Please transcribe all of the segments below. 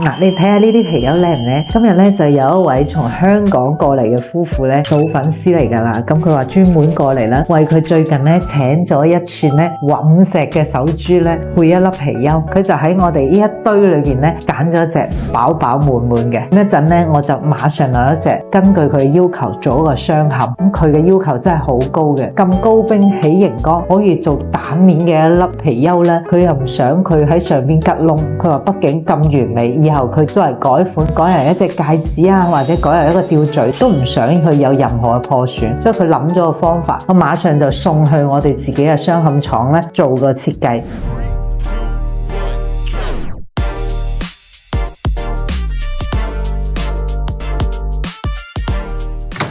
嗱，你睇下呢啲皮優靚唔靚？今日咧就有一位從香港過嚟嘅夫婦咧，老粉絲嚟㗎啦。咁佢話專門過嚟啦，為佢最近咧請咗一串咧隕石嘅手珠咧配一粒皮優。佢就喺我哋呢一堆裏邊咧揀咗一隻飽飽滿滿嘅。咁一陣咧我就馬上攞一隻，根據佢嘅要求做一個雙冚。咁佢嘅要求真係好高嘅，咁高冰起型光可以做蛋面嘅一粒皮優咧，佢又唔想佢喺上邊吉窿。佢話畢竟咁完美，以後佢都係改款，改為一隻戒指啊，或者改為一個吊墜，都唔想佢有任何嘅破損。所以佢諗咗個方法，我馬上就送去我哋自己嘅雙冚廠咧做個設計。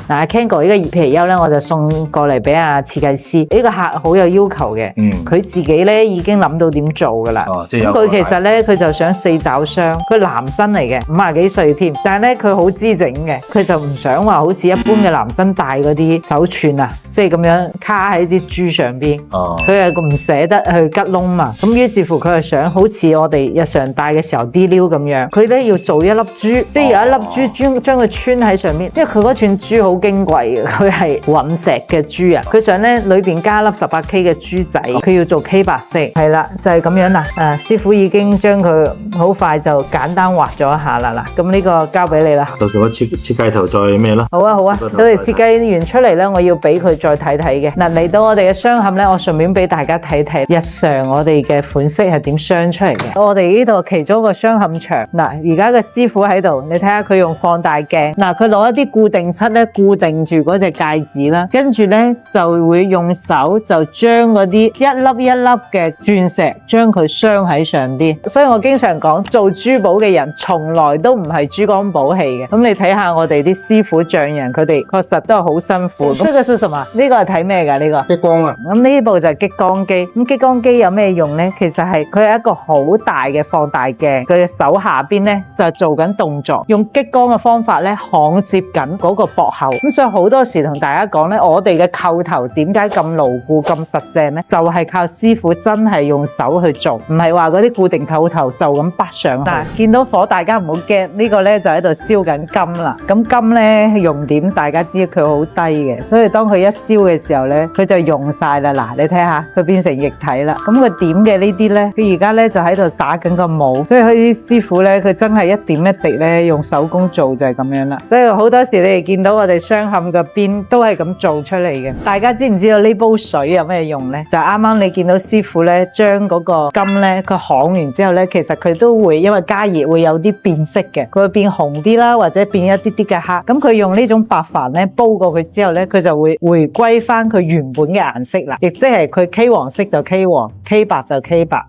嗱，Ken 哥呢個熱皮優咧，我就送過嚟俾阿設計師。呢個客好有要求嘅，佢自己咧已經諗到點做噶啦。咁佢其實咧，佢就想4爪雙，佢男生嚟嘅，50幾歲添。但係咧，佢好姿整嘅，佢就唔想話好似一般嘅男生戴嗰啲手串啊，即係咁樣卡喺啲珠上邊。佢係唔捨得去吉窿嘛。咁於是乎，佢係想好似我哋日常戴嘅時候啲溜咁樣，佢咧要做一粒珠，即係有一粒珠將佢穿喺上面，因為佢嗰串珠好矜貴嘅，佢係隕石嘅珠啊！佢想咧裏邊加粒18K 嘅珠仔，佢要做 K 白色，係啦，就係咁樣啦。師傅已經將佢好快就簡單畫咗一下啦。嗱，咁呢個交俾你啦。到時我設計圖再咩啦？好啊好啊，到時設計完出嚟咧，我要俾佢再睇睇嘅。嗱，嚟到我哋嘅雙冚咧，我順便俾大家睇睇日常我哋嘅款式係點鑲出嚟嘅。我哋呢度其中一個雙冚牆，嗱，而家嘅師傅喺度，你睇下佢用放大鏡，嗱，佢攞一啲固定漆咧固定住嗰隻戒指啦，跟住咧就會用手就將嗰啲一粒一粒嘅鑽石將佢鑲喺上邊。所以我經常講，做珠寶嘅人從來都唔係珠光寶氣嘅。咁你睇下我哋啲師傅匠人，佢哋確實都係好辛苦。呢個是什麼？呢個係睇咩㗎？呢個激光啊！咁呢部就係激光機。咁激光機有咩用咧？其實係佢係一個好大嘅放大鏡，佢嘅手下邊咧就做緊動作，用激光嘅方法咧焊接緊嗰個膊後。咁所以好多時同大家講咧，我哋嘅扣頭點解咁牢固、咁實淨咧？就係靠師傅真係用手去做，唔係話嗰啲固定扣頭就咁拔上去。見到火，大家唔好驚，呢個咧就喺度燒緊金啦。咁金咧熔點大家知佢好低嘅，所以當佢一燒嘅時候咧，佢就溶晒啦。嗱，你睇下佢變成液體啦。咁佢點嘅呢啲咧，佢而家咧就喺度打緊個模，所以佢啲師傅咧，佢真係一點一滴咧用手工做就係咁樣啦。所以好多時你哋見到我哋雙冚嘅邊都係咁做出嚟嘅。大家知唔知道呢煲水有咩用呢？就啱啱你見到師傅咧將嗰個金咧佢焊完之後咧，其實佢都會因為加熱會有啲變色嘅，佢會變紅啲啦，或者變一啲啲嘅黑。咁佢用呢種白矾咧煲過佢之後咧，佢就會回歸翻佢原本嘅顏色啦，亦即係佢 K 黃色就 K 黃，K 白就 K 白。